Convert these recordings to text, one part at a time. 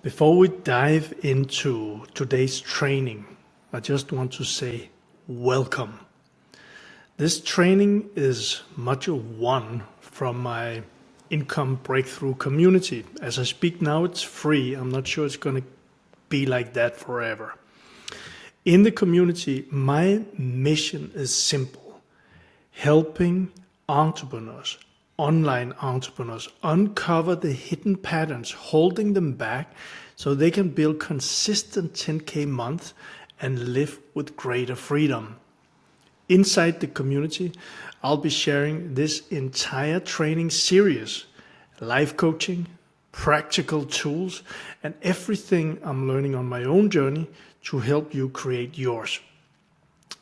Before we dive into today's training, I just want to say welcome. This training is module 1 from my Income Breakthrough community. As I speak now, it's free. I'm not sure it's going to be like that forever. In the community, my mission is simple: helping entrepreneurs, online entrepreneurs, uncover the hidden patterns holding them back so they can build consistent 10K month and live with greater freedom. Inside the community, I'll be sharing this entire training series, life coaching, practical tools, and everything I'm learning on my own journey to help you create yours.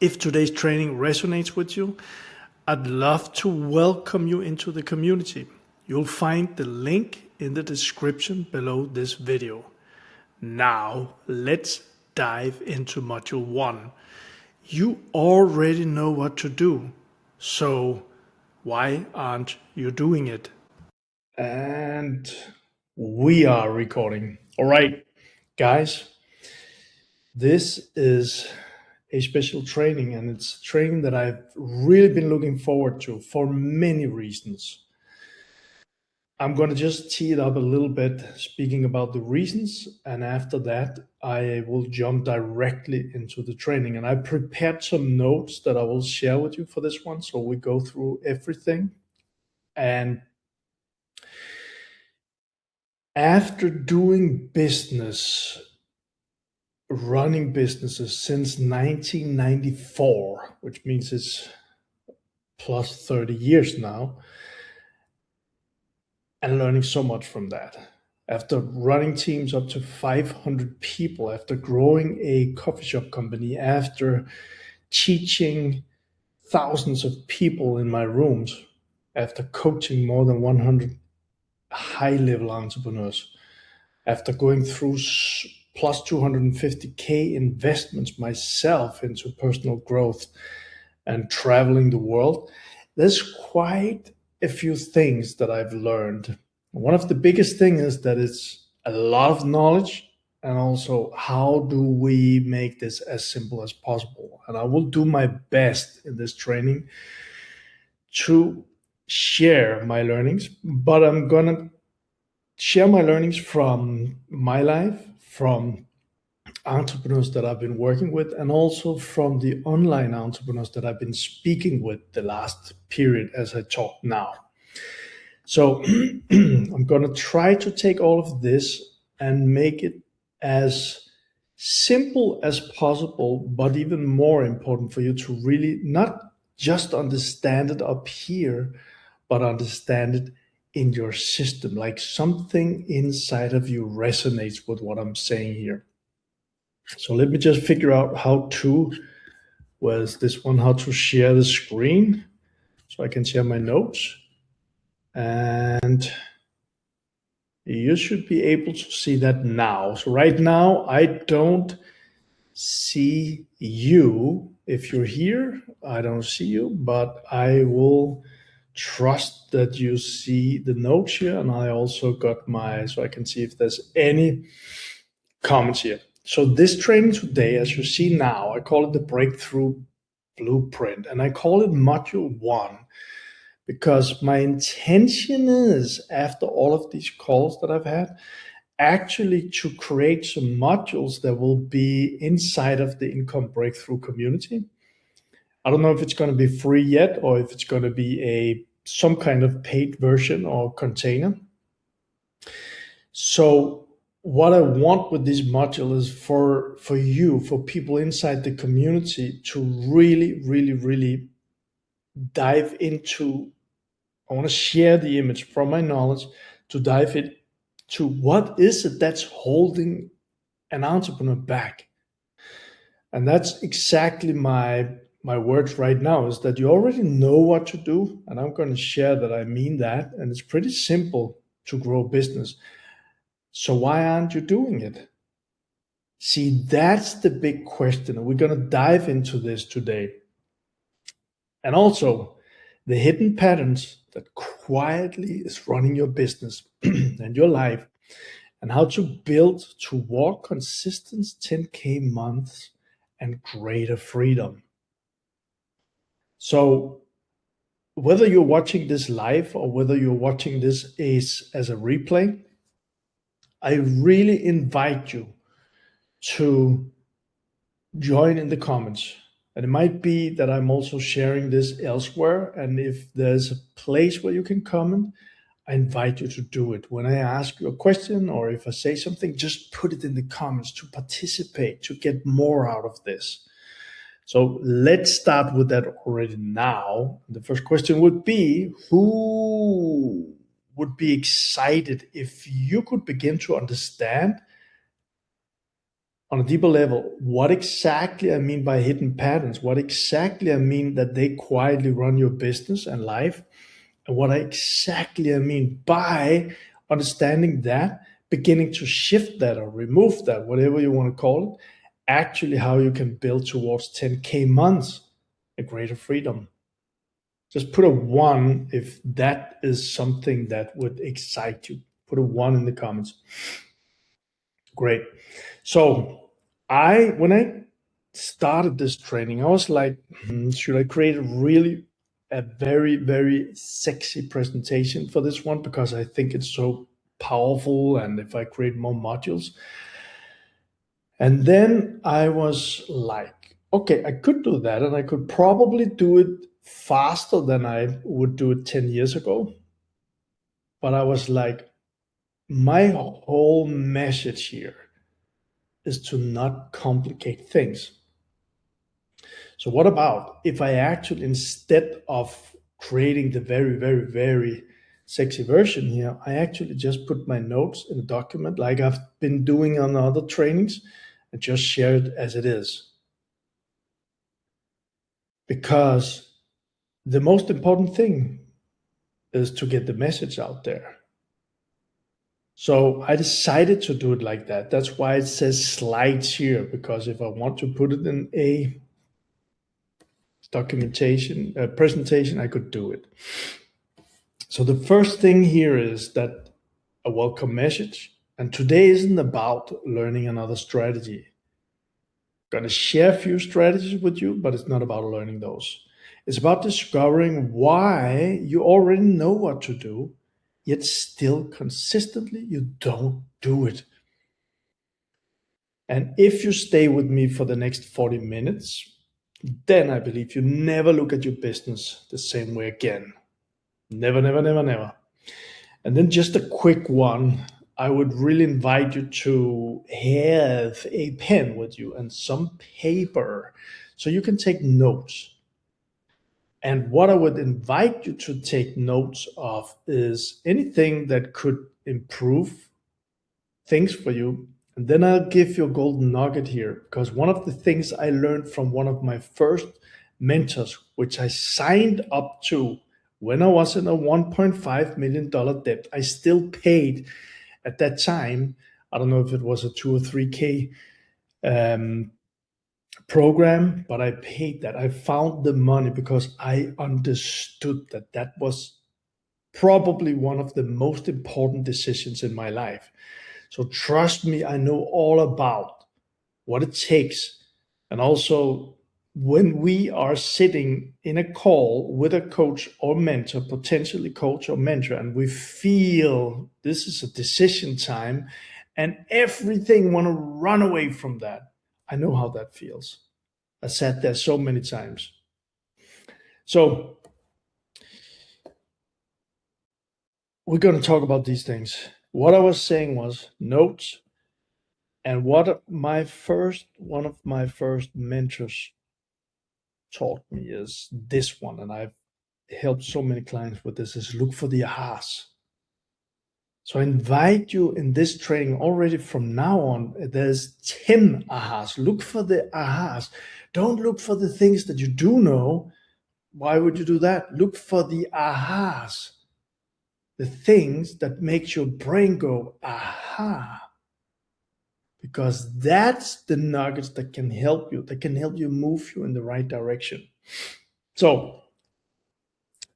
If today's training resonates with you, I'd love to welcome you into the community. You'll find the link in the description below this video. Now, let's dive into module 1. You already know what to do, so why aren't you doing it? And we are recording. All right, guys, this is a special training, and it's a training that I've really been looking forward to for many reasons. I'm going to just tee it up a little bit, speaking about the reasons, and after that, I will jump directly into the training. And I prepared some notes that I will share with you for this one, so we go through everything. And after doing business, running businesses since 1994, which means it's plus 30 years now, and learning so much from that. After running teams up to 500 people, after growing a coffee shop company, after teaching thousands of people in my rooms, after coaching more than 100 high-level entrepreneurs, after going through plus 250K investments myself into personal growth and traveling the world, there's quite a few things that I've learned. One of the biggest things is that it's a lot of knowledge, and also how do we make this as simple as possible. And I will do my best in this training to share my learnings, but I'm gonna share my learnings from my life, from entrepreneurs that I've been working with, and also from the online entrepreneurs that I've been speaking with the last period as I talk now. So I'm going to try to take all of this and make it as simple as possible, but even more important for you to really not just understand it up here, but understand it in your system, like something inside of you resonates with what I'm saying here. So let me just figure out how to share the screen so I can share my notes. And you should be able to see that now. So right now, I don't see you. If you're here, I don't see you, but I will trust that you see the notes here. And I also got so I can see if there's any comments here. So this training today, as you see now, I call it the Breakthrough Blueprint, and I call it module 1 because my intention is, after all of these calls that I've had, actually to create some modules that will be inside of the Income Breakthrough community. I don't know if it's going to be free yet, or if it's going to be some kind of paid version or container. So what I want with this module is for you, for people inside the community, to really dive into. I want to share the image from my knowledge to dive into what is it that's holding an entrepreneur back. And that's exactly my words right now, is that you already know what to do. And I'm going to share that I mean that. And it's pretty simple to grow business. So why aren't you doing it? See, that's the big question. And we're going to dive into this today. And also the hidden patterns that quietly is running your business and your life. and how to build toward consistent 10K months and greater freedom. So whether you're watching this live or whether you're watching this as a replay, I really invite you to join in the comments. And it might be that I'm also sharing this elsewhere. And if there's a place where you can comment, I invite you to do it. When I ask you a question or if I say something, just put it in the comments to participate, to get more out of this. So let's start with that already now. The first question would be, who would be excited if you could begin to understand on a deeper level what exactly I mean by hidden patterns, what exactly I mean that they quietly run your business and life, and what exactly I mean by understanding that, beginning to shift that or remove that, whatever you want to call it, actually how you can build towards 10K months, a greater freedom. Just put a 1 if that is something that would excite you. Put a 1 in the comments. Great. So when I started this training, I was like, should I create a very, very sexy presentation for this one? Because I think it's so powerful. And if I create more modules. And then I was like, okay, I could do that. And I could probably do it faster than I would do it 10 years ago. But I was like, my whole message here is to not complicate things. So what about if I actually, instead of creating the very, very, very sexy version here, I actually just put my notes in a document like I've been doing on other trainings and just share it as it is. Because the most important thing is to get the message out there. So I decided to do it like that. That's why it says slides here, because if I want to put it in a presentation, I could do it. So the first thing here is that a welcome message. And today isn't about learning another strategy. I'm going to share a few strategies with you, but it's not about learning those. It's about discovering why you already know what to do, yet still consistently you don't do it. And if you stay with me for the next 40 minutes, then I believe you never look at your business the same way again. Never, never, never, never. And then just a quick one. I would really invite you to have a pen with you and some paper so you can take notes. And what I would invite you to take notes of is anything that could improve things for you. And then I'll give you a golden nugget here, because one of the things I learned from one of my first mentors, which I signed up to when I was in a $1.5 million debt, I still paid at that time. I don't know if it was a 2 or 3K program, but I paid that. I found the money because I understood that that was probably one of the most important decisions in my life. So trust me, I know all about what it takes. And also, when we are sitting in a call with a coach or mentor, potentially coach or mentor, and we feel this is a decision time and everything want to run away from that, I know how that feels. I sat there so many times. So we're going to talk about these things. What I was saying was notes, and what one of my first mentors taught me is this one, and I've helped so many clients with this, is look for the ahas. So I invite you in this training already from now on, there's 10 ahas. Look for the ahas. Don't look for the things that you do know. Why would you do that? Look for the ahas. The things that make your brain go, aha. Because that's the nuggets that can help you move you in the right direction. So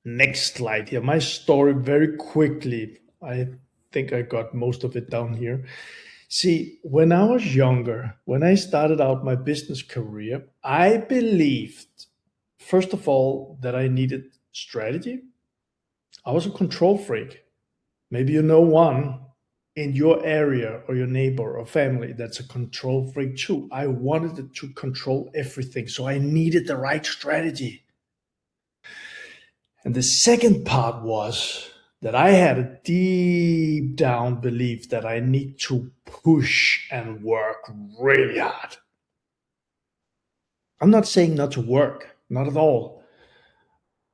next slide here, my story very quickly. I think I got most of it down here. See, when I was younger, when I started out my business career, I believed, first of all, that I needed strategy. I was a control freak. Maybe you know one in your area or your neighbor or family that's a control freak too. I wanted it to control everything, so I needed the right strategy. And the second part was that I had a deep down belief that I need to push and work really hard. I'm not saying not to work, not at all.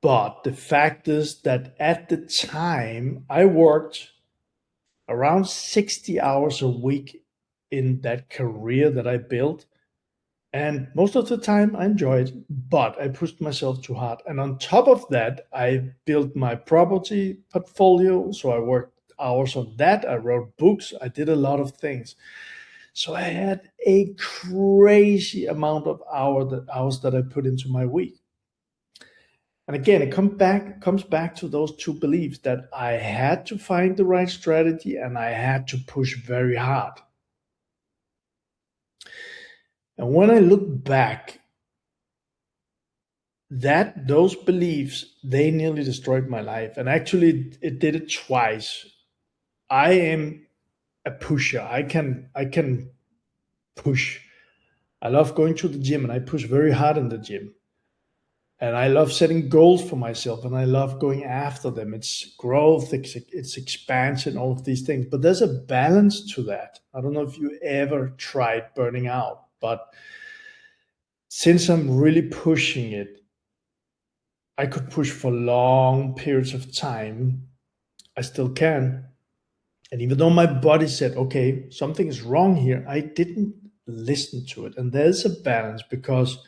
But the fact is that at the time I worked around 60 hours a week in that career that I built. And most of the time I enjoyed, but I pushed myself too hard. And on top of that, I built my property portfolio. So I worked hours on that. I wrote books. I did a lot of things. So I had a crazy amount of hours that I put into my week. And again, it comes back to those two beliefs that I had to find the right strategy and I had to push very hard. And when I look back, those beliefs, they nearly destroyed my life. And actually it did it twice. I am a pusher. I can push. I love going to the gym and I push very hard in the gym. And I love setting goals for myself and I love going after them. It's growth, it's expansion, all of these things. But there's a balance to that. I don't know if you ever tried burning out, but since I'm really pushing it, I could push for long periods of time. I still can. And even though my body said, okay, something is wrong here, I didn't listen to it. And there's a balance, because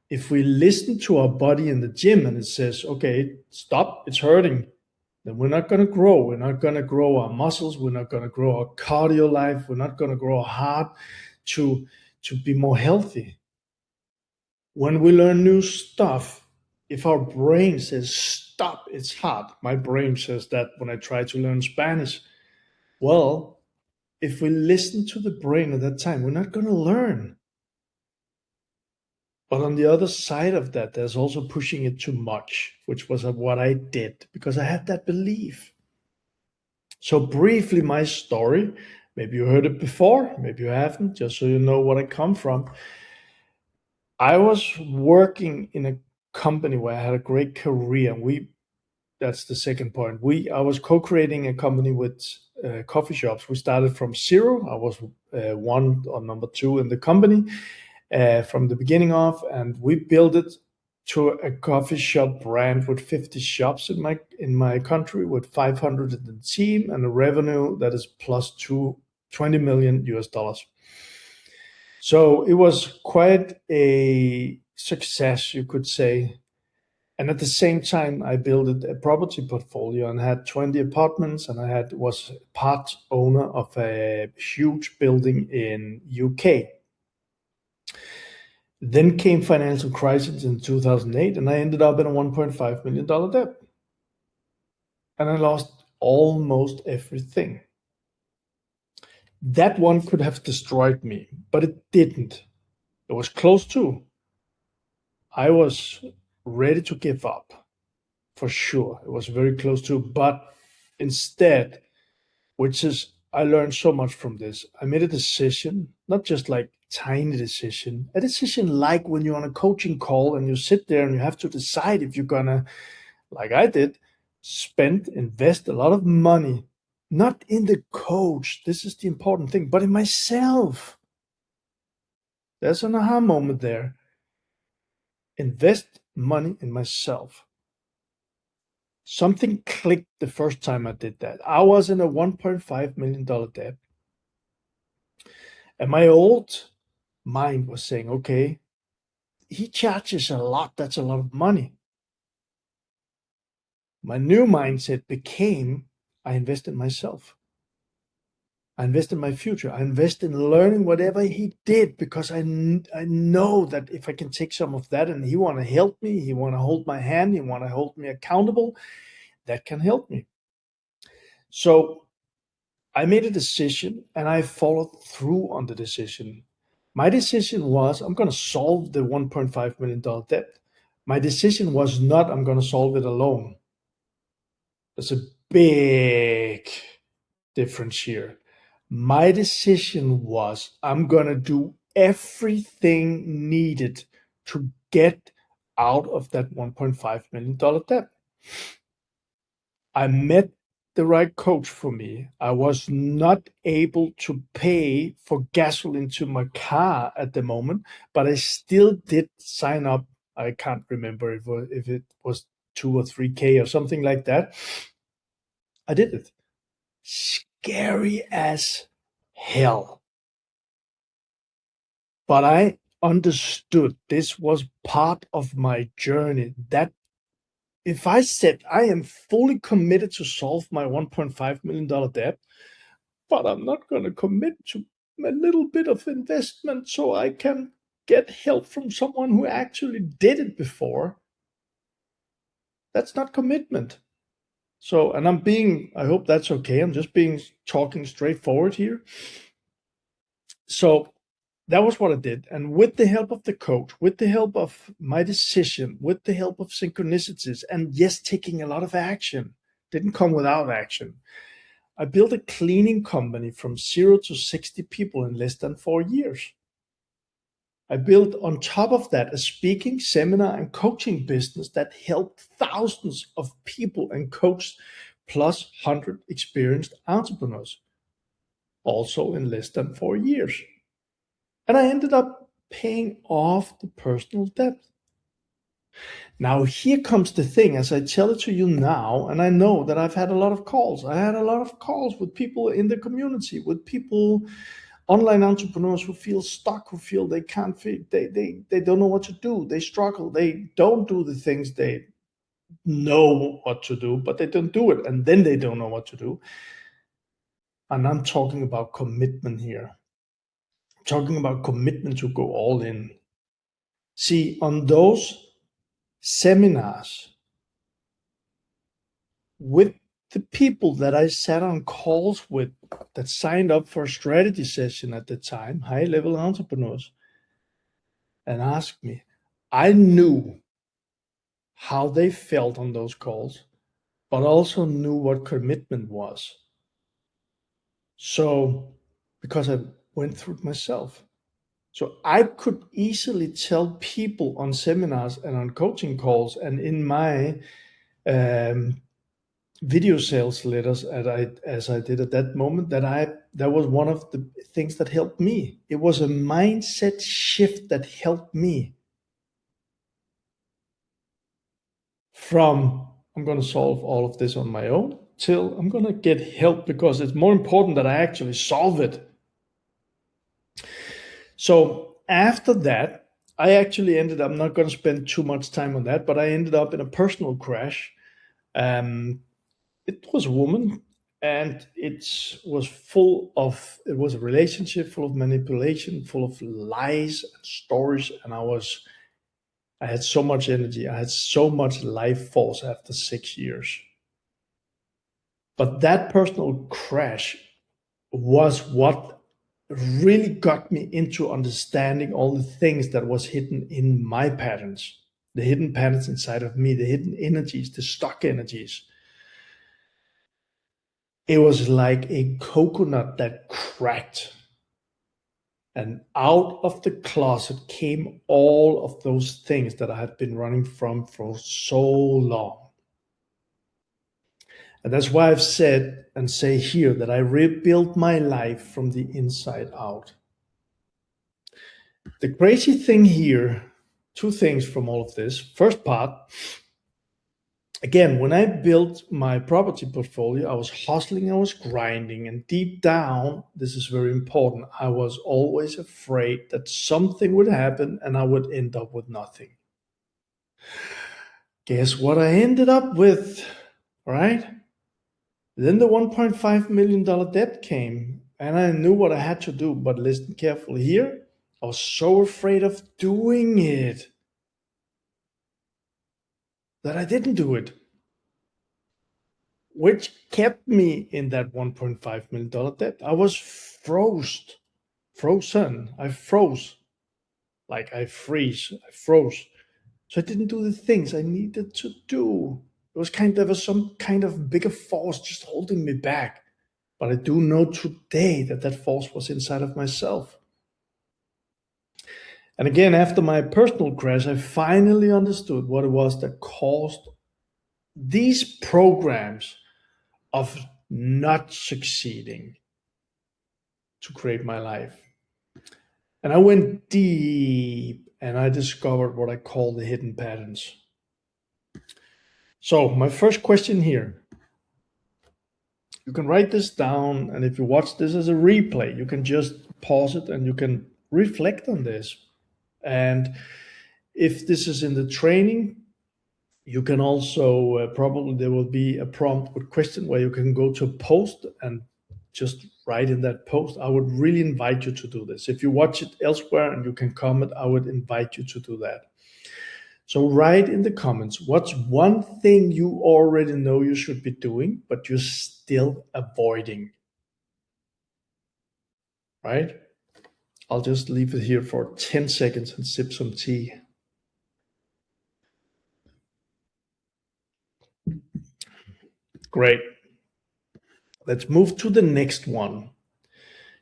if we listen to our body in the gym and it says, okay, stop, it's hurting, then we're not going to grow. We're not going to grow our muscles. We're not going to grow our cardio life. We're not going to grow our heart to be more healthy. When we learn new stuff, if our brain says, stop, it's hard. My brain says that when I try to learn Spanish. Well, if we listen to the brain at that time, we're not going to learn. But on the other side of that, there's also pushing it too much, which was what I did because I had that belief. So briefly, my story, maybe you heard it before, maybe you haven't, just so you know what I come from. I was working in a company where I had a great career. That's the second point. I was co-creating a company with coffee shops. We started from zero. I was one or number two in the company from the beginning of, and we built it to a coffee shop brand with 50 shops in my country, with 500 in the team and a revenue that is plus $20 million US. So it was quite a success, you could say. And at the same time, I built a property portfolio and had 20 apartments, and was part owner of a huge building in UK. Then came financial crisis in 2008, and I ended up in a $1.5 million debt. And I lost almost everything. That one could have destroyed me, but it didn't. It was close to. I was ready to give up, for sure. It was very close to, but instead, I learned so much from this. I made a decision, not just like tiny decision, a decision like when you're on a coaching call and you sit there and you have to decide if you're gonna, like I did, invest a lot of money, not in the coach, this is the important thing, but in myself. There's an aha moment there. Invest money in myself. Something clicked the first time I did that. I was in a $1.5 million debt. And my old mind was saying, okay, he charges a lot. That's a lot of money. My new mindset became, I invest in myself. I invest in my future. I invest in learning whatever he did, because I know that if I can take some of that and he want to help me, he want to hold my hand, he want to hold me accountable, that can help me. So I made a decision and I followed through on the decision. My decision was I'm going to solve the $1.5 million debt. My decision was not I'm going to solve it alone. There's a big difference here. My decision was I'm going to do everything needed to get out of that $1.5 million debt. I met the right coach for me. I was not able to pay for gasoline to my car at the moment, but I still did sign up. I can't remember if it was 2 or 3K or something like that. I did it. Scary as hell. But I understood this was part of my journey, that if I said I am fully committed to solve my $1.5 million debt, but I'm not going to commit to a little bit of investment so I can get help from someone who actually did it before, that's not commitment. So, and I hope that's okay. I'm just talking straightforward here. So that was what I did. And with the help of the coach, with the help of my decision, with the help of synchronicities, and yes, taking a lot of action, didn't come without action. I built a cleaning company from 0 to 60 people in less than 4 years. I built on top of that a speaking, seminar, and coaching business that helped thousands of people and coached plus 100 experienced entrepreneurs, also in less than 4 years. And I ended up paying off the personal debt. Now, here comes the thing, as I tell it to you now, and I know that I've had a lot of calls. I had a lot of calls with people in the community, with people, online entrepreneurs who feel stuck, who feel they can't fit, they don't know what to do, they struggle, they don't do the things they know what to do, but they don't do it, and then they don't know what to do. And I'm talking about commitment here. I'm talking about commitment to go all in. See, on those seminars, with the people that I sat on calls with that signed up for a strategy session at the time, high level entrepreneurs, and asked me, I knew how they felt on those calls, but also knew what commitment was. So, because I went through it myself. So I could easily tell people on seminars and on coaching calls and in my video sales letters as I did at that moment, that was one of the things that helped me. It was a mindset shift that helped me from I'm going to solve all of this on my own till I'm going to get help because it's more important that I actually solve it. So after that, I actually ended up, I'm not going to spend too much time on that, but I ended up in a personal crash. It was a woman, and it was a relationship full of manipulation, full of lies and stories, and I had so much energy, I had so much life force after 6 years. But that personal crash was what really got me into understanding all the things that was hidden in my patterns, the hidden patterns inside of me, the hidden energies, the stuck energies. It was like a coconut that cracked. And out of the closet came all of those things that I had been running from for so long. And that's why I've said and say here that I rebuilt my life from the inside out. The crazy thing here, two things from all of this. First part, again, when I built my property portfolio, I was hustling, I was grinding, and deep down, this is very important, I was always afraid that something would happen and I would end up with nothing. Guess what I ended up with, right? Then the $1.5 million debt came, and I knew what I had to do, but listen carefully here. I was so afraid of doing it that I didn't do it. which kept me in that $1.5 million debt. I was frozen. I froze, like I froze. So I didn't do the things I needed to do. It was kind of some kind of bigger force just holding me back. But I do know today that that force was inside of myself. And again, after my personal crash, I finally understood what it was that caused these programs of not succeeding to create my life. And I went deep and I discovered what I call the hidden patterns. So, my first question here, you can write this down, and if you watch this as a replay, you can just pause it and you can reflect on this. And if this is in the training, you can also probably there will be a prompt with question where you can go to a post and just write in that post. I would really invite you to do this. If you watch it elsewhere and you can comment, I would invite you to do that. So write in the comments, what's one thing you already know you should be doing, but you're still avoiding, right? I'll just leave it here for 10 seconds and sip some tea. Great. Let's move to the next one.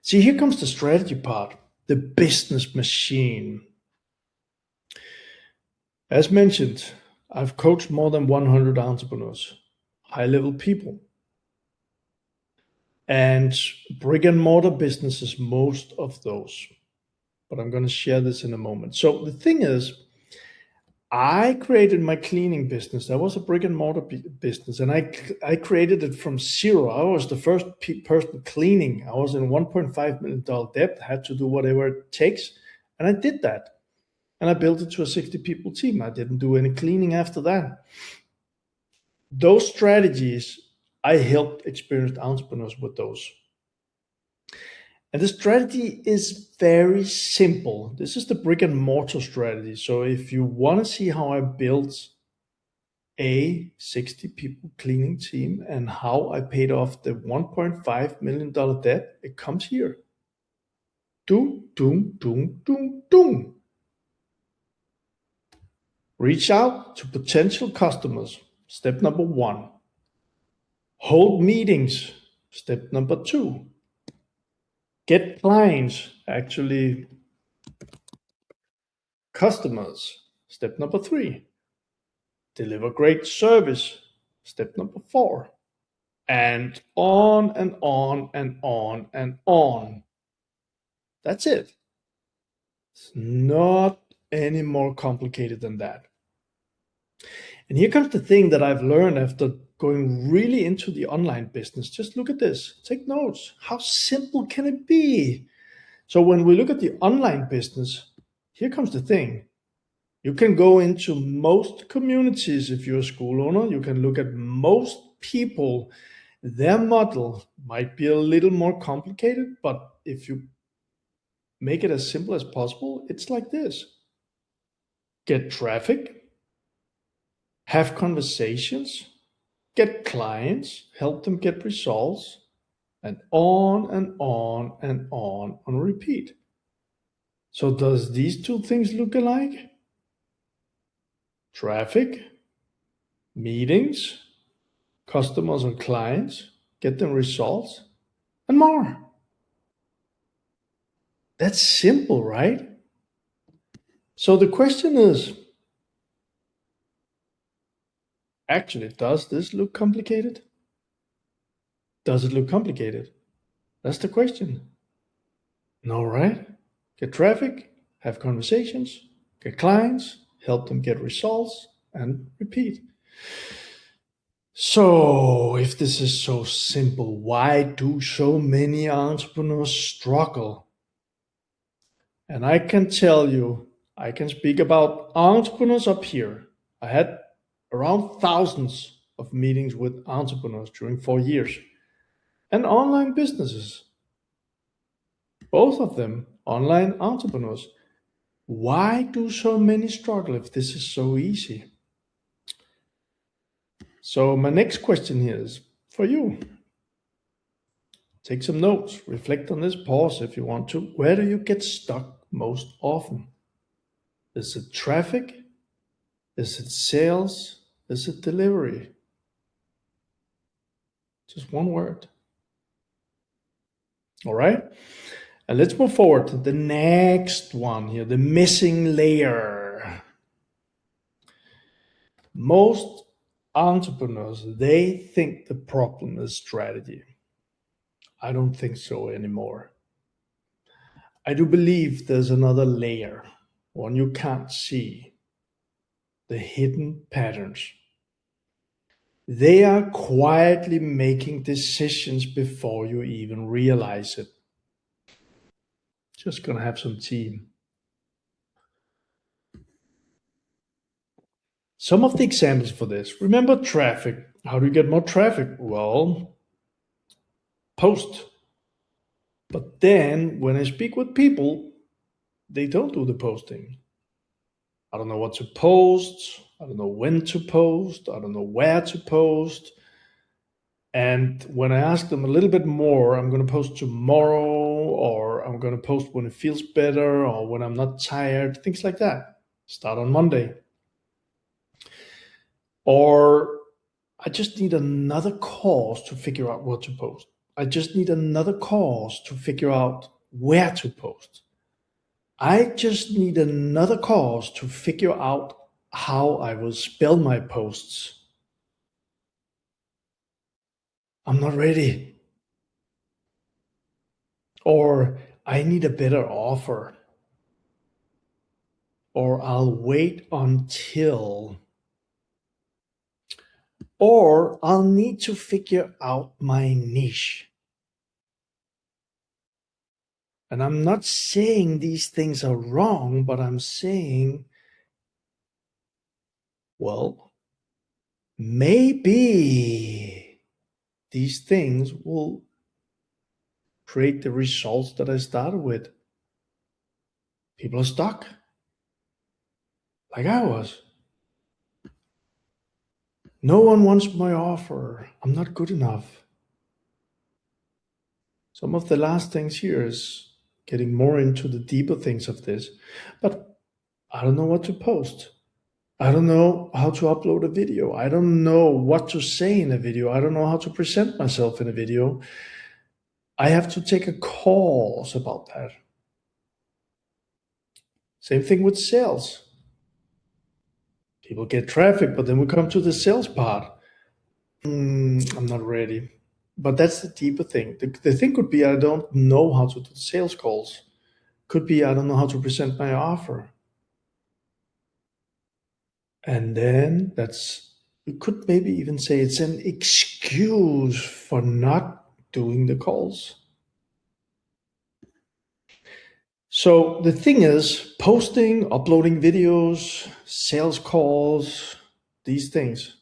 See, here comes the strategy part, the business machine. As mentioned, I've coached more than 100 entrepreneurs, high-level people, and brick and mortar businesses, most of those. But I'm going to share this in a moment. So the thing is, I created my cleaning business. That was a brick and mortar business, and I created it from zero. I was the first person cleaning. I was in $1.5 million debt, had to do whatever it takes, and I did that. And I built it to a 60 people team. I didn't do any cleaning after that. Those strategies, I helped experienced entrepreneurs with those. And the strategy is very simple. This is the brick and mortar strategy. So if you want to see how I built a 60 people cleaning team and how I paid off the $1.5 million debt, it comes here. Doom, doom, doom, doom, doom. Reach out to potential customers, step number 1. Hold meetings, step number 2. Get clients, actually customers, step number 3. Deliver great service, step number 4. And on and on and on and on. That's it. It's not any more complicated than that. And here comes the thing that I've learned after going really into the online business. Just look at this, take notes. How simple can it be? So when we look at the online business, here comes the thing. You can go into most communities if you're a school owner. You can look at most people. Their model might be a little more complicated, but if you make it as simple as possible, it's like this. Get traffic, have conversations, get clients, help them get results, and on and on and on repeat. So does these two things look alike? Traffic, meetings, customers and clients, get them results, and more. That's simple, right? So the question is, actually, does this look complicated? Does it look complicated? That's the question. No, right? Get traffic, have conversations, get clients, help them get results, and repeat. So, if this is so simple, why do so many entrepreneurs struggle? And I can tell you, I can speak about entrepreneurs up here. I had around thousands of meetings with entrepreneurs during 4 years, and online businesses. Both of them online entrepreneurs. Why do so many struggle if this is so easy? So my next question here is, for you. Take some notes, reflect on this, pause if you want to. Where do you get stuck most often? Is it traffic? Is it sales? Is it delivery? Just one word. All right. And let's move forward to the next one here, the missing layer. Most entrepreneurs, they think the problem is strategy. I don't think so anymore. I do believe there's another layer, one you can't see, the hidden patterns. They are quietly making decisions before you even realize it. Just gonna have some tea. Some of the examples for this. Remember traffic. How do you get more traffic? Well, post. But then when I speak with people, they don't do the posting. I don't know what to post. I don't know when to post. I don't know where to post. And when I ask them a little bit more, I'm going to post tomorrow, or I'm going to post when it feels better, or when I'm not tired, things like that. Start on Monday. Or I just need another cause to figure out what to post. I just need another cause to figure out where to post. I just need another cause to figure out how I will spell my posts. I'm not ready. Or I need a better offer. Or I'll wait until. Or I'll need to figure out my niche. And I'm not saying these things are wrong, but I'm saying, well, maybe these things will create the results that I started with. People are stuck, like I was. No one wants my offer. I'm not good enough. Some of the last things here is getting more into the deeper things of this, but I don't know what to post. I don't know how to upload a video. I don't know what to say in a video. I don't know how to present myself in a video. I have to take a course about that. Same thing with sales. People get traffic, but then we come to the sales part. I'm not ready. But that's the deeper thing. The thing could be I don't know how to do sales calls. Could be I don't know how to present my offer. And then you could maybe even say it's an excuse for not doing the calls. So the thing is, posting, uploading videos, sales calls, these things.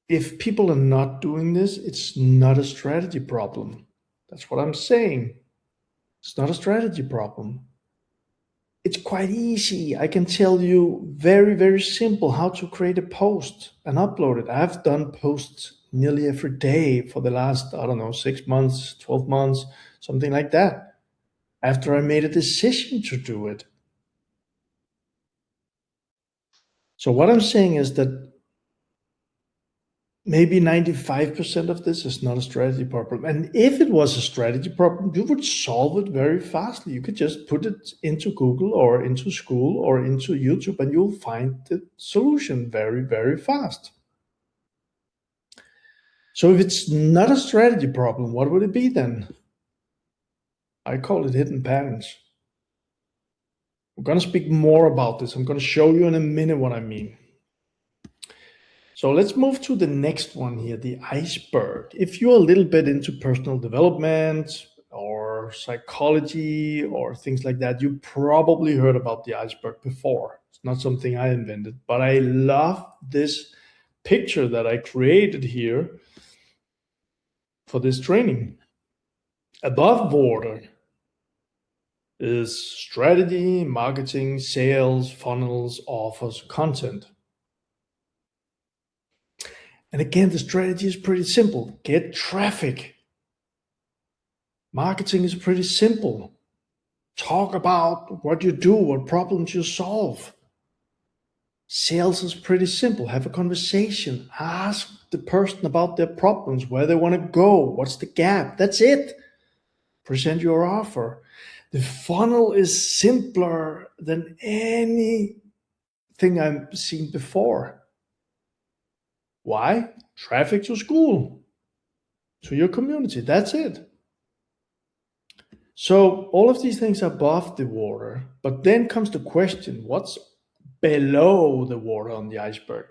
If people are not doing this, it's not a strategy problem. That's what I'm saying. It's not a strategy problem. It's quite easy. I can tell you very, very simple how to create a post and upload it. I've done posts nearly every day for the last, 6 months, 12 months, something like that, after I made a decision to do it. So what I'm saying is that maybe 95% of this is not a strategy problem. And if it was a strategy problem, you would solve it very fastly. You could just put it into Google or into school or into YouTube, and you'll find the solution very, very fast. So if it's not a strategy problem, what would it be then? I call it hidden patterns. I'm going to speak more about this. I'm going to show you in a minute what I mean. So let's move to the next one here, the iceberg. If you're a little bit into personal development or psychology or things like that, you probably heard about the iceberg before. It's not something I invented, but I love this picture that I created here for this training. Above water is strategy, marketing, sales, funnels, offers, content. And again, the strategy is pretty simple. Get traffic. Marketing is pretty simple. Talk about what you do, what problems you solve. Sales is pretty simple. Have a conversation. Ask the person about their problems, where they want to go, what's the gap. That's it. Present your offer. The funnel is simpler than anything I've seen before. Why? Traffic to school, to your community. That's it. So all of these things are above the water, but then comes the question, what's below the water on the iceberg?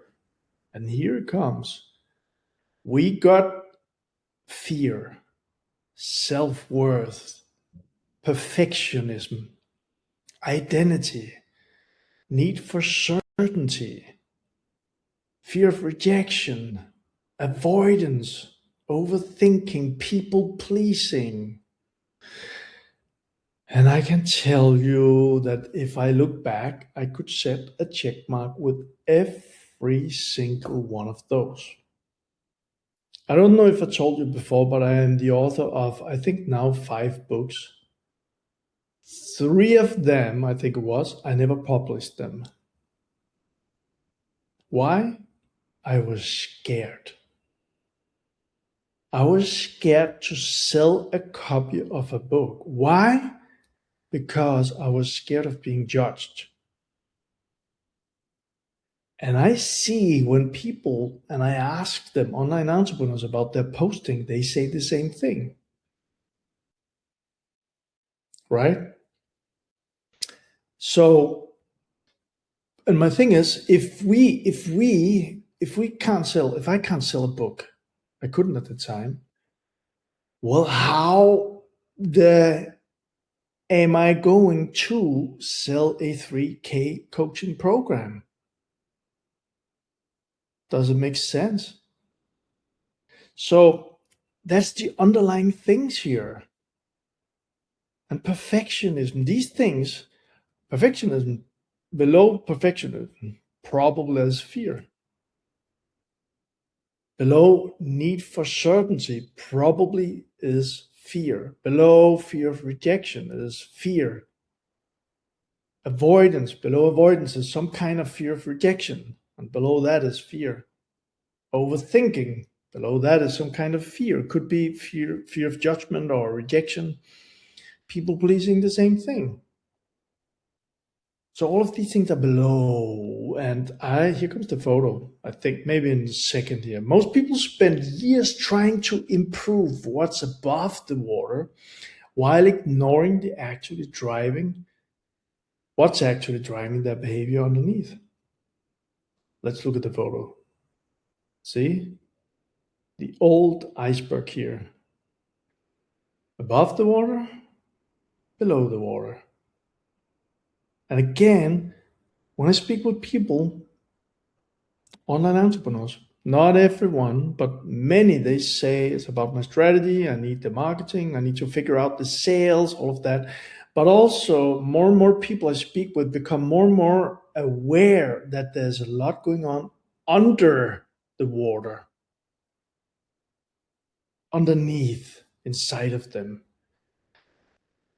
And here it comes. We got fear, self-worth, perfectionism, identity, need for certainty, fear of rejection, avoidance, overthinking, people pleasing. And I can tell you that if I look back, I could set a check mark with every single one of those. I don't know if I told you before, but I am the author of, I think now 5 books. 3 of them, I think it was, I never published them. Why? I was scared. I was scared to sell a copy of a book. Why? Because I was scared of being judged. And I see when people, and I ask them, online entrepreneurs, about their posting, they say the same thing. Right? So, and my thing is, if I can't sell a book, I couldn't at the time. Well, how am I going to sell a 3K coaching program? Does it make sense? So that's the underlying things here. And perfectionism, these things, perfectionism, below perfectionism, probably as fear. Below need for certainty probably is fear. Below fear of rejection is fear. Avoidance, below avoidance is some kind of fear of rejection. And below that is fear. Overthinking, below that is some kind of fear. Could be fear of judgment or rejection. People pleasing, the same thing. So all of these things are below, and here comes the photo. I think maybe in the second here. Most people spend years trying to improve what's above the water while ignoring what's actually driving their behavior underneath. Let's look at the photo. See? The old iceberg here. Above the water, below the water. And again, when I speak with people, online entrepreneurs, not everyone, but many, they say it's about my strategy, I need the marketing, I need to figure out the sales, all of that. But also more and more people I speak with become more and more aware that there's a lot going on under the water, underneath, inside of them.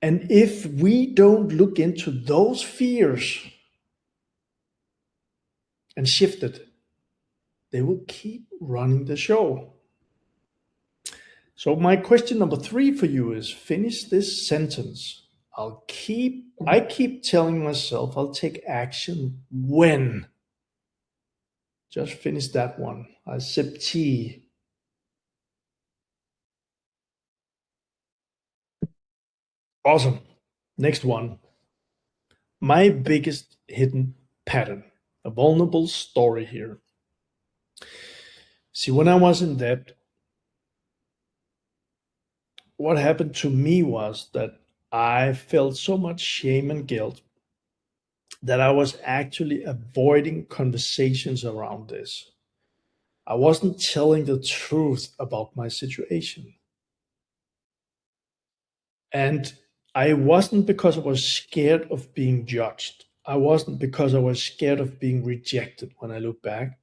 And if we don't look into those fears and shift it, they will keep running the show. So my question number 3 for you is, finish this sentence. I keep telling myself I'll take action when. Just finish that one. I sip tea. Awesome. Next one. My biggest hidden pattern. A vulnerable story here. See, when I was in debt, what happened to me was that I felt so much shame and guilt that I was actually avoiding conversations around this. I wasn't telling the truth about my situation. And I wasn't because I was scared of being judged. I wasn't because I was scared of being rejected when I look back.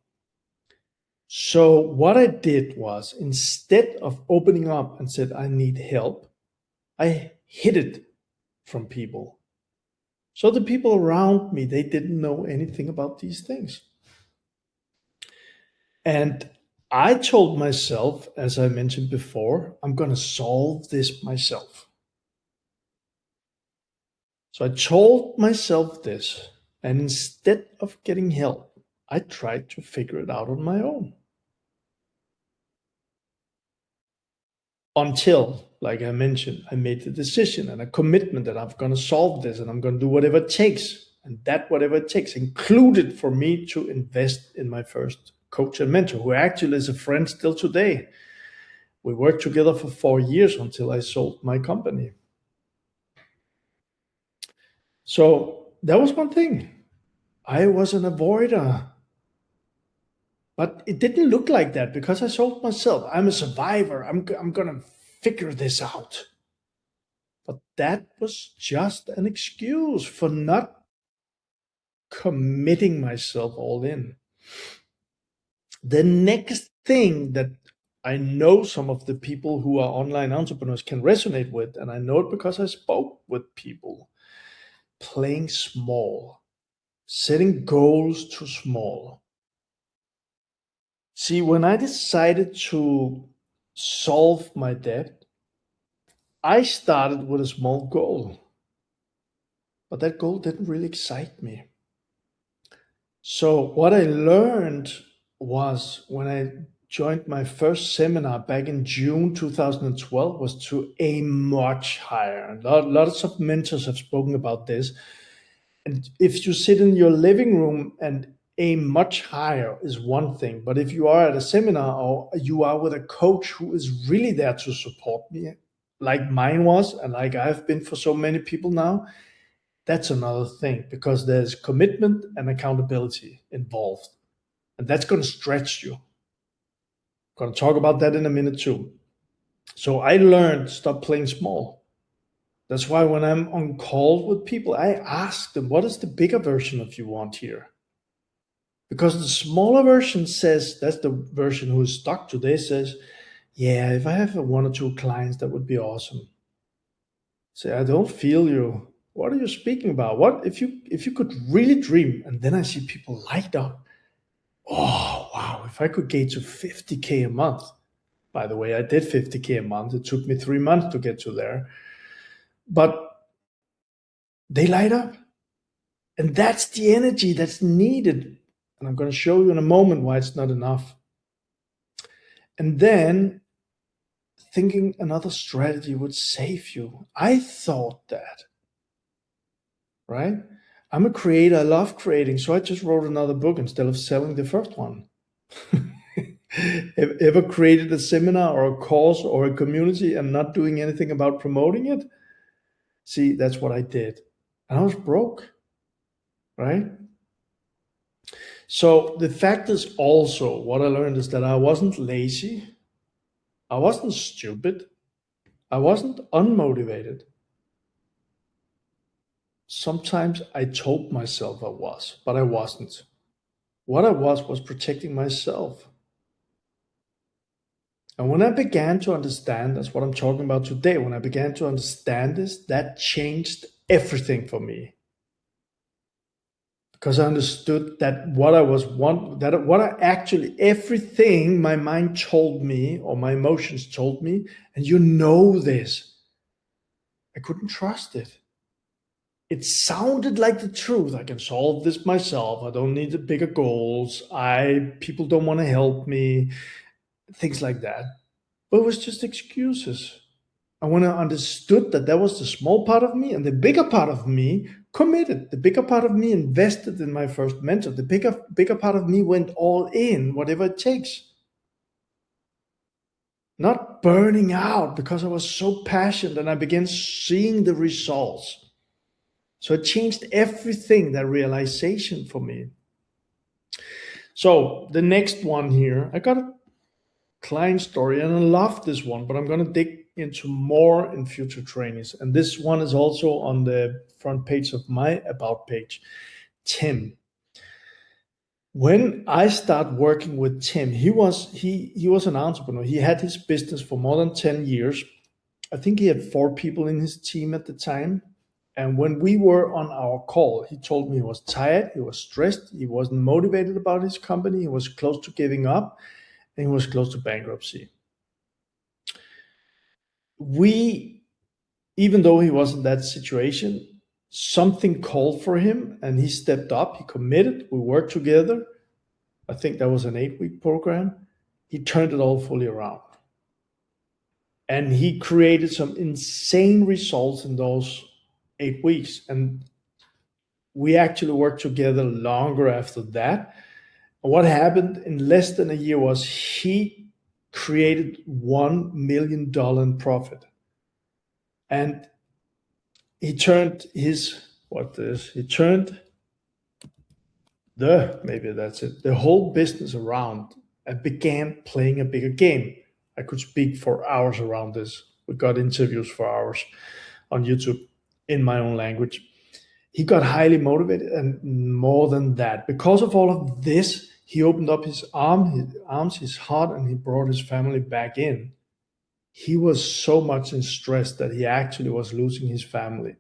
So what I did was, instead of opening up and said, I need help, I hid it from people. So the people around me, they didn't know anything about these things. And I told myself, as I mentioned before, I'm going to solve this myself. So I told myself this, and instead of getting help, I tried to figure it out on my own. Until, like I mentioned, I made the decision and a commitment that I'm going to solve this and I'm going to do whatever it takes. And that whatever it takes included for me to invest in my first coach and mentor, who actually is a friend still today. We worked together for 4 years until I sold my company. So that was one thing. I was an avoider. But it didn't look like that because I sold myself. I'm a survivor. I'm going to figure this out. But that was just an excuse for not committing myself all in. The next thing that I know some of the people who are online entrepreneurs can resonate with, and I know it because I spoke with people, playing small, setting goals too small. See, when I decided to solve my debt, I started with a small goal, but that goal didn't really excite me. So, what I learned was when I joined my first seminar back in June 2012 was to aim much higher. And lots of mentors have spoken about this. And if you sit in your living room and aim much higher is one thing, but if you are at a seminar or you are with a coach who is really there to support me, like mine was, and like I've been for so many people now, that's another thing because there's commitment and accountability involved. And that's going to stretch you. I'm going to talk about that in a minute too. So I learned stop playing small. That's why when I'm on call with people, I ask them, what is the bigger version of you want here? Because the smaller version says, that's the version who is stuck today, says, yeah, if I have one or two clients, that would be awesome. Say, I don't feel you. What are you speaking about? What if you could really dream? And then I see people light up. Oh wow, if I could get to 50K a month. By the way, I did 50K a month. It took me 3 months to get to there. But they light up. And that's the energy that's needed. And I'm going to show you in a moment why it's not enough. And then thinking another strategy would save you. I thought that, right? I'm a creator. I love creating. So I just wrote another book instead of selling the first one. Ever created a seminar or a course or a community and not doing anything about promoting it? See, that's what I did. And I was broke, right? So the fact is also, what I learned is that I wasn't lazy. I wasn't stupid. I wasn't unmotivated. Sometimes I told myself I was, but I wasn't. What I was protecting myself. And when I began to understand, that's what I'm talking about today, when I began to understand this, that changed everything for me. Because I understood that everything my mind told me or my emotions told me, and you know this, I couldn't trust it. It sounded like the truth. I can solve this myself. I don't need the bigger goals. People don't want to help me, things like that. But it was just excuses. And when I understood that that was the small part of me and the bigger part of me committed, the bigger part of me invested in my first mentor, the bigger part of me went all in, whatever it takes. Not burning out because I was so passionate and I began seeing the results. So it changed everything, that realization for me. So the next one here, I got a client story and I love this one, but I'm going to dig into more in future trainings. And this one is also on the front page of my about page. Tim. When I started working with Tim, he was an entrepreneur. He had his business for more than 10 years. I think he had 4 people in his team at the time. And when we were on our call, he told me he was tired, he was stressed, he wasn't motivated about his company, he was close to giving up, and he was close to bankruptcy. Even though he was in that situation, something called for him and he stepped up, he committed, we worked together. I think that was an 8-week program. He turned it all fully around. And he created some insane results in those 8 weeks. And we actually worked together longer after that. And what happened in less than a year was he created $1 million in profit. And he turned the whole business around and began playing a bigger game. I could speak for hours around this. We got interviews for hours on YouTube in my own language. He got highly motivated, and more than that, because of all of this, he opened up his arms, his heart, and he brought his family back in. He was so much in stress that he actually was losing his family.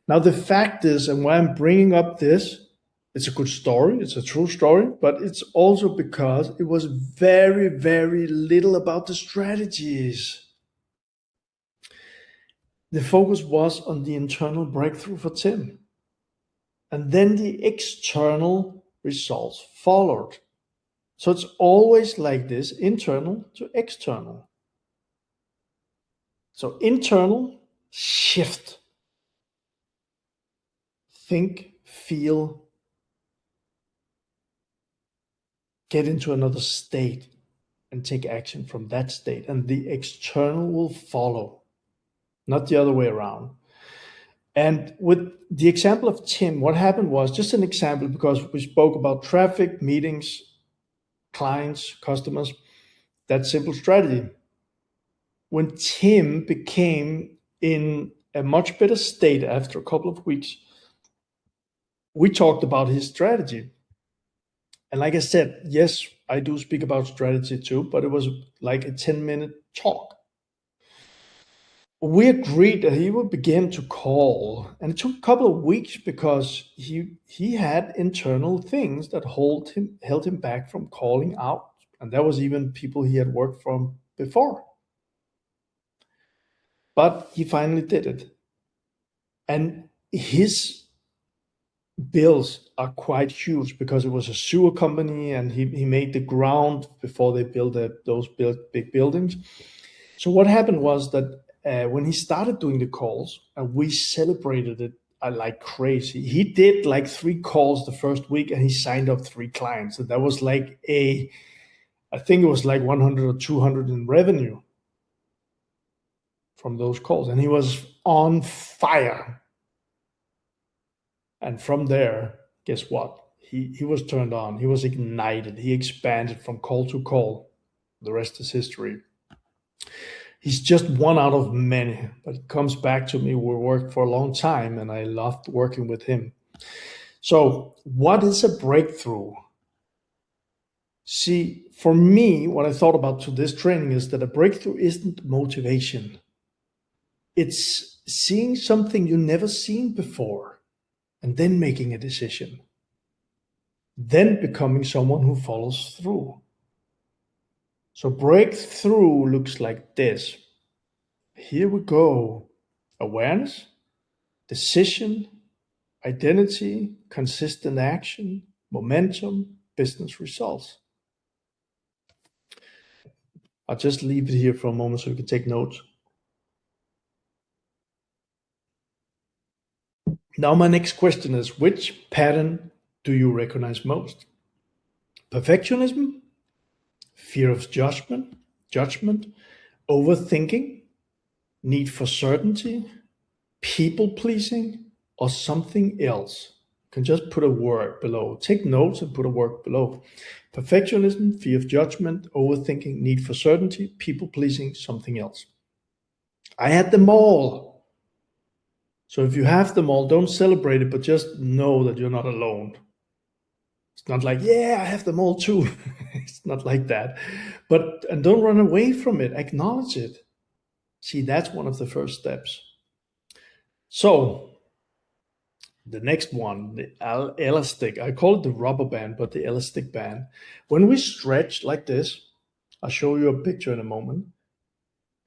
Now, the fact is, and why I'm bringing up this, it's a good story, it's a true story, but it's also because it was very, very little about the strategies. The focus was on the internal breakthrough for Tim. And then the external results followed. So it's always like this, internal to external. So internal, shift. Think, feel, get into another state and take action from that state. And the external will follow, not the other way around. And with the example of Tim, what happened was just an example because we spoke about traffic, meetings, clients, customers, that simple strategy. When Tim became in a much better state after a couple of weeks, we talked about his strategy. And like I said, yes, I do speak about strategy too, but it was like a 10-minute talk. We agreed that he would begin to call, and it took a couple of weeks because he had internal things that held him back from calling out, and that was even people he had worked from before. But he finally did it, and his bills are quite huge because it was a sewer company, and he made the ground before they built those big buildings. So what happened was that when he started doing the calls, and we celebrated it like crazy. He did like 3 calls the first week, and he signed up 3 clients. And that was like I think it was like 100 or 200 in revenue from those calls. And he was on fire. And from there, guess what? He was turned on. He was ignited. He expanded from call to call. The rest is history. He's just one out of many, but it comes back to me. We worked for a long time, and I loved working with him. So what is a breakthrough? See, for me, what I thought about to this training is that a breakthrough isn't motivation. It's seeing something you never seen before and then making a decision. Then becoming someone who follows through. So breakthrough looks like this. Here we go. Awareness, decision, identity, consistent action, momentum, business results. I'll just leave it here for a moment so you can take notes. Now my next question is, which pattern do you recognize most? Perfectionism? Fear of judgment, overthinking, need for certainty, people-pleasing, or something else? You can just put a word below. Take notes and put a word below. Perfectionism, fear of judgment, overthinking, need for certainty, people-pleasing, something else. I had them all. So if you have them all, don't celebrate it, but just know that you're not alone. It's not like, yeah, I have them all too. It's not like that. And don't run away from it. Acknowledge it. See, that's one of the first steps. So the next one, the elastic, I call it the rubber band, but the elastic band. When we stretch like this, I'll show you a picture in a moment.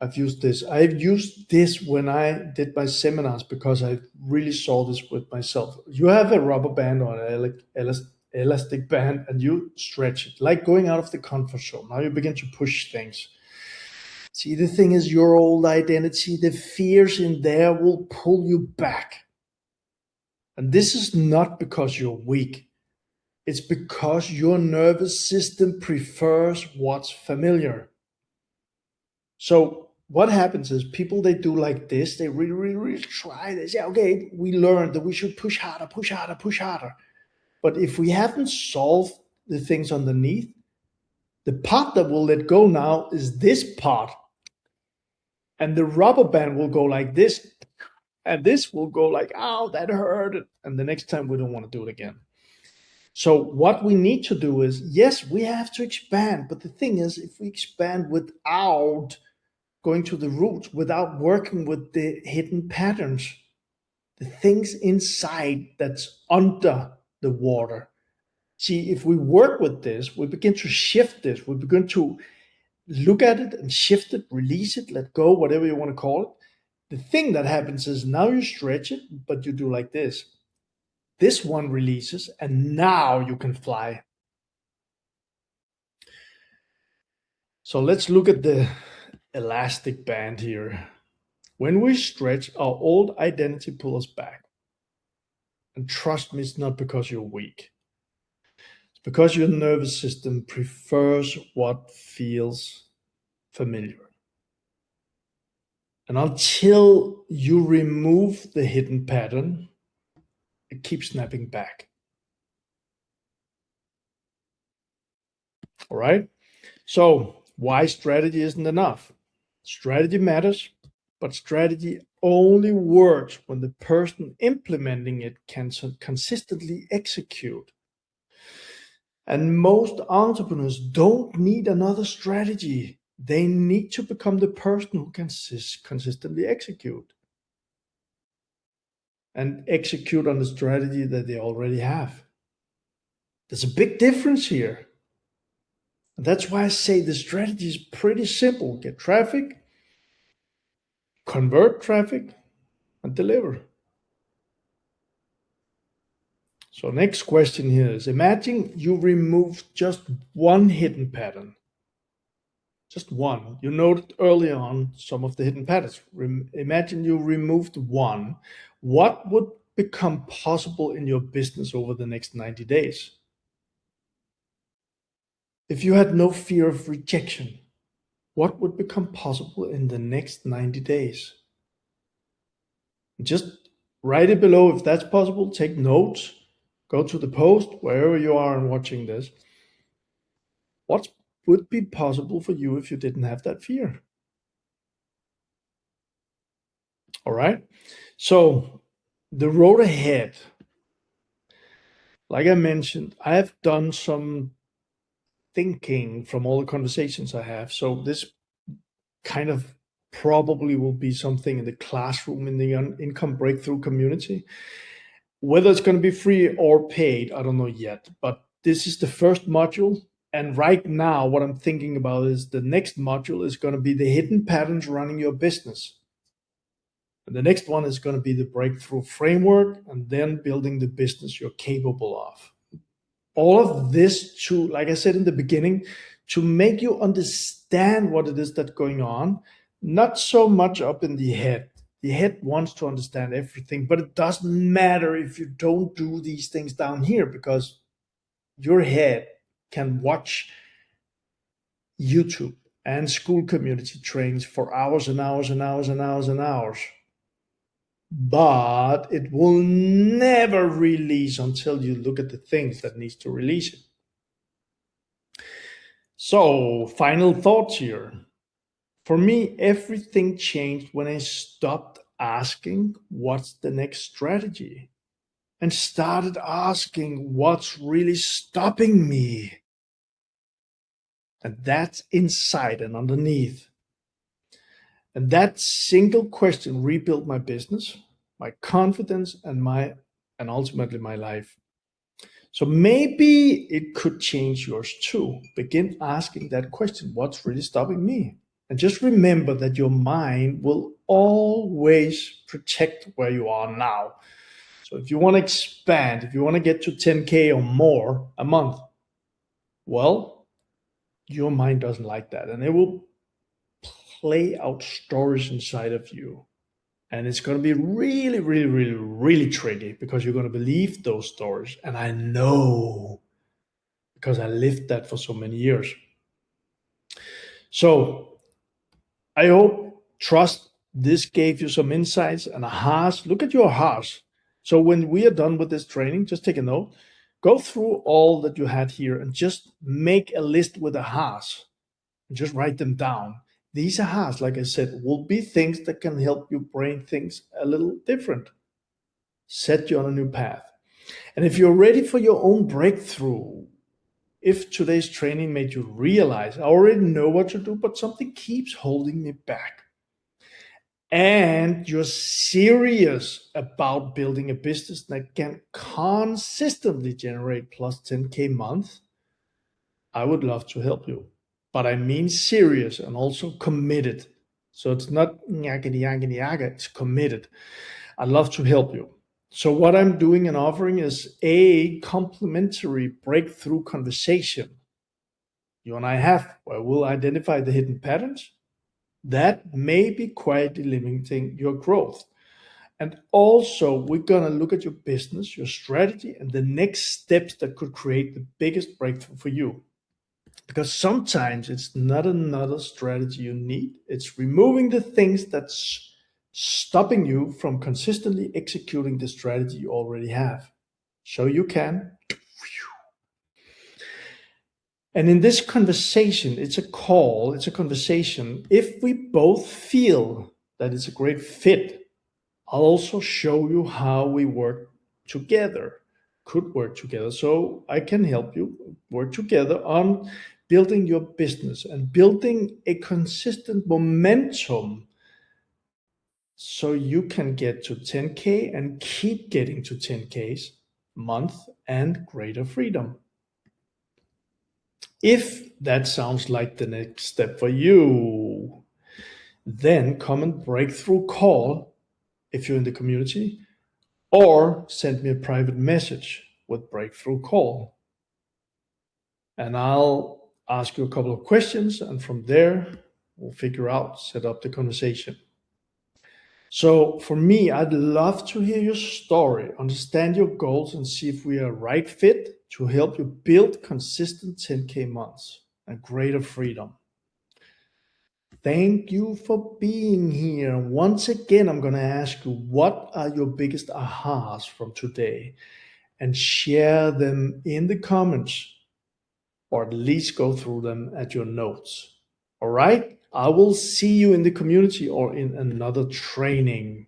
I've used this. I've used this when I did my seminars because I really saw this with myself. You have a rubber band or an elastic band and you stretch it, like going out of the comfort zone. Now you begin to push things. See, the thing is, your old identity, the fears in there will pull you back. And this is not because you're weak. It's because your nervous system prefers what's familiar. So what happens is people, they do like this. They really try. They say, okay, we learned that we should push harder, push harder, push harder. But if we haven't solved the things underneath, the part that will let go now is this part. And the rubber band will go like this. And this will go like, oh, that hurt. And the next time we don't want to do it again. So what we need to do is, yes, we have to expand. But the thing is, if we expand without going to the roots, without working with the hidden patterns, the things inside that's under the water. See, if we work with this, we begin to shift this. We begin to look at it and shift it, release it, let go, whatever you want to call it. The thing that happens is now you stretch it, but you do like this. This one releases, and now you can fly. So let's look at the elastic band here. When we stretch, our old identity pulls us back. And trust me, it's not because you're weak. It's because your nervous system prefers what feels familiar. And until you remove the hidden pattern, it keeps snapping back. All right? So why strategy isn't enough? Strategy matters, but strategy only works when the person implementing it can consistently execute. And most entrepreneurs don't need another strategy. They need to become the person who can consistently execute. And execute on the strategy that they already have. There's a big difference here. And that's why I say the strategy is pretty simple. Get traffic, convert traffic, and deliver. So next question here is, imagine you remove just one hidden pattern. Just one. You noted earlier on some of the hidden patterns. Imagine you removed one. What would become possible in your business over the next 90 days? If you had no fear of rejection, what would become possible in the next 90 days? Just write it below if that's possible. Take notes. Go to the post, wherever you are and watching this. What would be possible for you if you didn't have that fear? All right. So the road ahead, like I mentioned, I have done some thinking from all the conversations I have. So this kind of probably will be something in the classroom in the income breakthrough community. Whether it's going to be free or paid, I don't know yet, but this is the first module. And right now, what I'm thinking about is the next module is going to be the hidden patterns running your business. And the next one is going to be the breakthrough framework, and then building the business you're capable of. All of this to, like I said in the beginning, to make you understand what it is that's going on, not so much up in the head. The head wants to understand everything, but it doesn't matter if you don't do these things down here, because your head can watch YouTube and school community trainings for hours and hours and hours and hours and hours. But it will never release until you look at the things that needs to release it. So, final thoughts here. For me, everything changed when I stopped asking, what's the next strategy? and started asking what's really stopping me. And that's inside and underneath. And that single question rebuilt my business, my confidence, and ultimately my life. So maybe it could change yours too. Begin asking that question, what's really stopping me? And just remember that your mind will always protect where you are now. So if you want to expand, if you want to get to 10K or more a month, well, your mind doesn't like that. And it will play out stories inside of you. And it's going to be really, really, really, really tricky because you're going to believe those stories. And I know because I lived that for so many years. So I hope, trust, this gave you some insights and ahas. Look at your ahas. So when we are done with this training, just take a note, go through all that you had here and just make a list with ahas and just write them down. These ahas, like I said, will be things that can help you brain things a little different, set you on a new path. And if you're ready for your own breakthrough, if today's training made you realize, I already know what to do, but something keeps holding me back, and you're serious about building a business that can consistently generate plus 10K a month, I would love to help you. But I mean serious and also committed. So it's not yakety yakety yaga, it's committed. I'd love to help you. So what I'm doing and offering is a complimentary breakthrough conversation you and I have, where we'll identify the hidden patterns that may be quietly limiting your growth. And also, we're going to look at your business, your strategy, and the next steps that could create the biggest breakthrough for you. Because sometimes it's not another strategy you need, it's removing the things that's stopping you from consistently executing the strategy you already have. So you can. And in this conversation, it's a call, it's a conversation. If we both feel that it's a great fit, I'll also show you how we work together, could work together. So I can help you work together on building your business and building a consistent momentum so you can get to 10K and keep getting to 10Ks month and greater freedom. If that sounds like the next step for you, then come and breakthrough call if you're in the community, or send me a private message with breakthrough call. And I'll ask you a couple of questions, and from there, we'll figure out, set up the conversation. So for me, I'd love to hear your story, understand your goals, and see if we are a right fit to help you build consistent 10K months and greater freedom. Thank you for being here. Once again, I'm going to ask you, what are your biggest ahas from today? And share them in the comments, or at least go through them at your notes. All right? I will see you in the community or in another training.